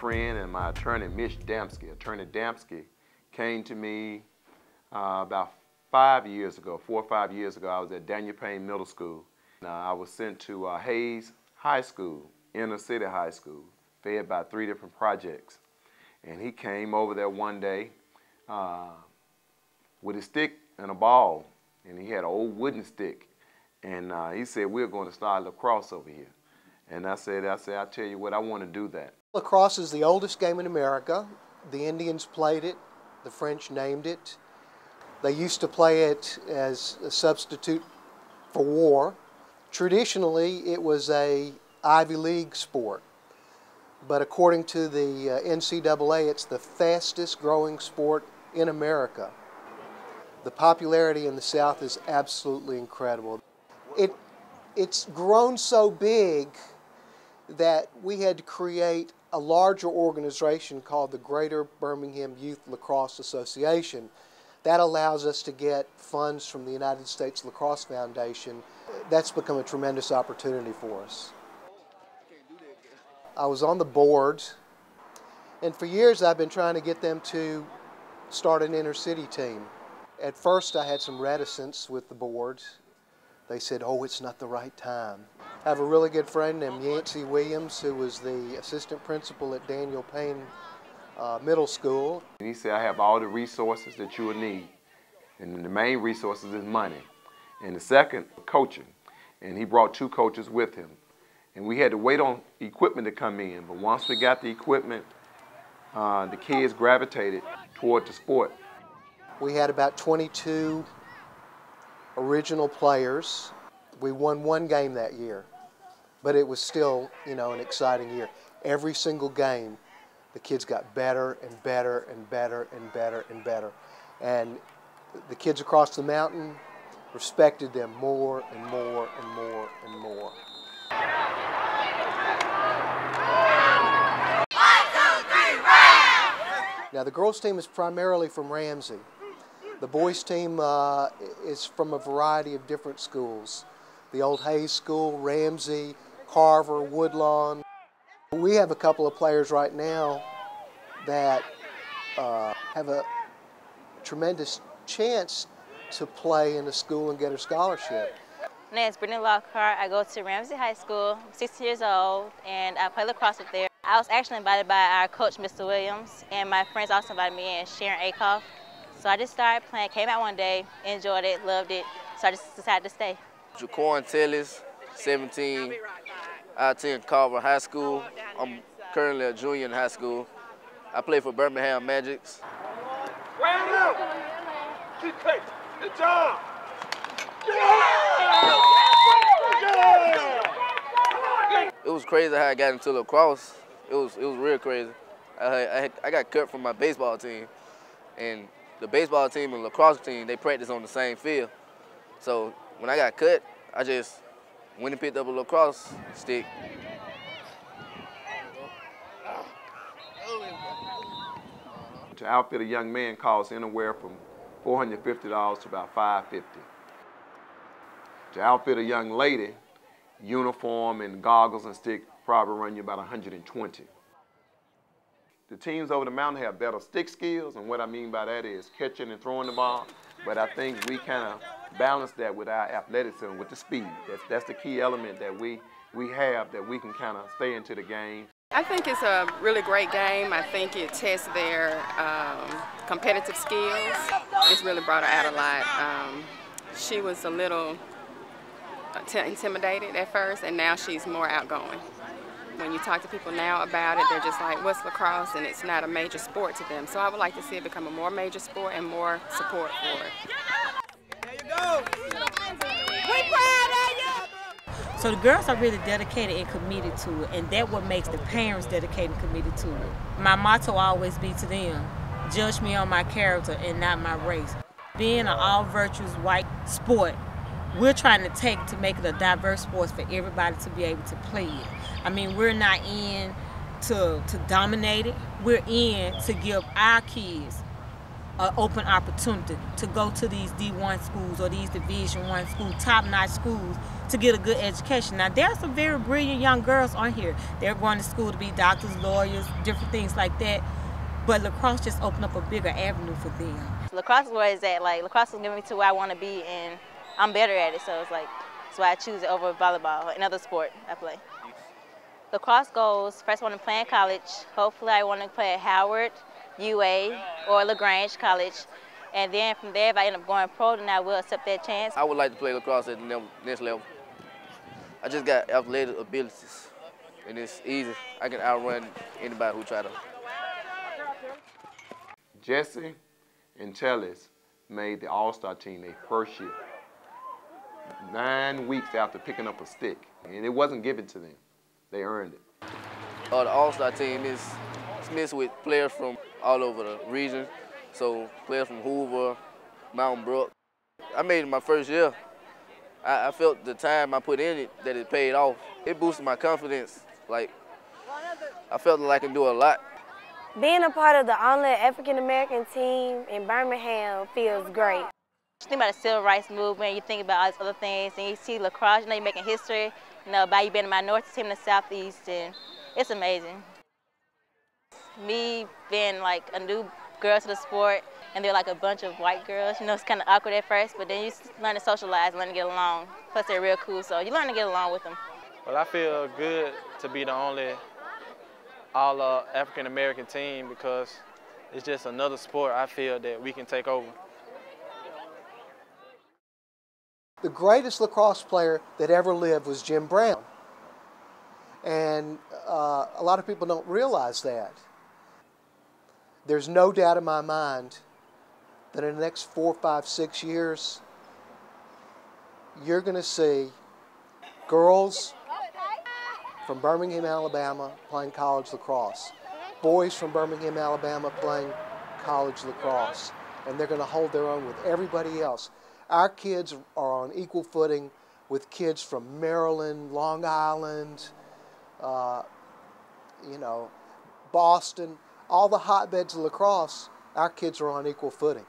friend and my attorney, Mitch Damsky. Attorney Damsky came to me about 5 years ago, 4 or 5 years ago. I was at Daniel Payne Middle School. I was sent to Hayes High School, inner city high school, fed by 3 different projects. And he came over there one day with a stick and a ball, and he had an old wooden stick. And he said, we're going to start lacrosse over here. And I said, I'll tell you what, I want to do that. Lacrosse is the oldest game in America. The Indians played it. The French named it. They used to play it as a substitute for war. Traditionally, it was a Ivy League sport. But according to the NCAA, it's the fastest growing sport in America. The popularity in the South is absolutely incredible. It's grown so big that we had to create a larger organization called the Greater Birmingham Youth Lacrosse Association. That allows us to get funds from the United States Lacrosse Foundation. That's become a tremendous opportunity for us. I was on the board, and for years I've been trying to get them to start an inner city team. At first I had some reticence with the board. They said, oh, it's not the right time. I have a really good friend named Yancey Williams, who was the assistant principal at Daniel Payne Middle School. And he said, I have all the resources that you will need. And the main resources is money. And the second, coaching. And he brought 2 coaches with him. And we had to wait on equipment to come in. But once we got the equipment, the kids gravitated toward the sport. We had about 22 original players. We won 1 game that year, but it was still, an exciting year. Every single game, the kids got better and better and better and better and better. And the kids across the mountain respected them more and more and more and more. 1, 2, 3, Rams! Now the girls' team is primarily from Ramsey. The boys' team is from a variety of different schools. The old Hayes School, Ramsey, Carver, Woodlawn. We have a couple of players right now that have a tremendous chance to play in a school and get a scholarship. My name is Brittany Lockhart. I go to Ramsey High School. I'm 16 years old, and I play lacrosse up there. I was actually invited by our coach, Mr. Williams, and my friends also invited me and Sharon Akoff. So I just started playing, came out one day, enjoyed it, loved it, so I just decided to stay. Jaquan Tellis, 17. I attend Carver High School. I'm currently a junior in high school. I play for Birmingham Magics. Good job! It was crazy how I got into lacrosse. It was real crazy. I got cut from my baseball team, and the baseball team and lacrosse team, they practice on the same field. So when I got cut, I just went and picked up a lacrosse stick. To outfit a young man costs anywhere from $450 to about $550. To outfit a young lady, uniform and goggles and stick probably run you about $120. The teams over the mountain have better stick skills, and what I mean by that is catching and throwing the ball. But I think we kind of balance that with our athleticism, with the speed. That's the key element that we have, that we can kind of stay into the game. I think it's a really great game. I think it tests their competitive skills. It's really brought her out a lot. She was a little intimidated at first, and now she's more outgoing. When you talk to people now about it, they're just like, what's lacrosse? And it's not a major sport to them. So I would like to see it become a more major sport and more support for it. There you go! We proud of you! So the girls are really dedicated and committed to it, and that's what makes the parents dedicated and committed to it. My motto always be to them, judge me on my character and not my race. Being an all-virtuous white sport, we're trying to make it a diverse sport for everybody to be able to play it. I mean, we're not in to dominate it. We're in to give our kids an open opportunity to go to these D1 schools or these Division I schools, top-notch schools, to get a good education. Now, there are some very brilliant young girls on here. They're going to school to be doctors, lawyers, different things like that. But lacrosse just opened up a bigger avenue for them. Lacrosse is where it's at. Like, lacrosse is getting me to where I want to be, and I'm better at it. So it's like, that's why I choose it over volleyball or another sport I play. Lacrosse goals, first I want to play in college. Hopefully I want to play at Howard, UA, or LaGrange College. And then from there, if I end up going pro, then I will accept that chance. I would like to play lacrosse at the next level. I just got athletic abilities, and it's easy. I can outrun anybody who try to. Jesse and Tellis made the All-Star team their first year, 9 weeks after picking up a stick, and it wasn't given to them. They earned it. The All-Star team is mixed with players from all over the region, so players from Hoover, Mountain Brook. I made it my first year. I felt the time I put in it, that it paid off. It boosted my confidence. Like, I felt like I can do a lot. Being a part of the only African-American team in Birmingham feels great. You think about the civil rights movement, you think about all these other things, and you see lacrosse, you know, you're making history, you know, by you being a minority team in the Southeast, and it's amazing. Me being like a new girl to the sport, and they're like a bunch of white girls, you know, it's kind of awkward at first, but then you learn to socialize, learn to get along. Plus they're real cool, so you learn to get along with them. Well, I feel good to be the only all African-American team because it's just another sport I feel that we can take over. The greatest lacrosse player that ever lived was Jim Brown. And a lot of people don't realize that. There's no doubt in my mind that in the next 4, 5, 6 years, you're going to see girls from Birmingham, Alabama playing college lacrosse, boys from Birmingham, Alabama playing college lacrosse, and they're going to hold their own with everybody else. Our kids are on equal footing with kids from Maryland, Long Island, you know, Boston, all the hotbeds of lacrosse. Our kids are on equal footing.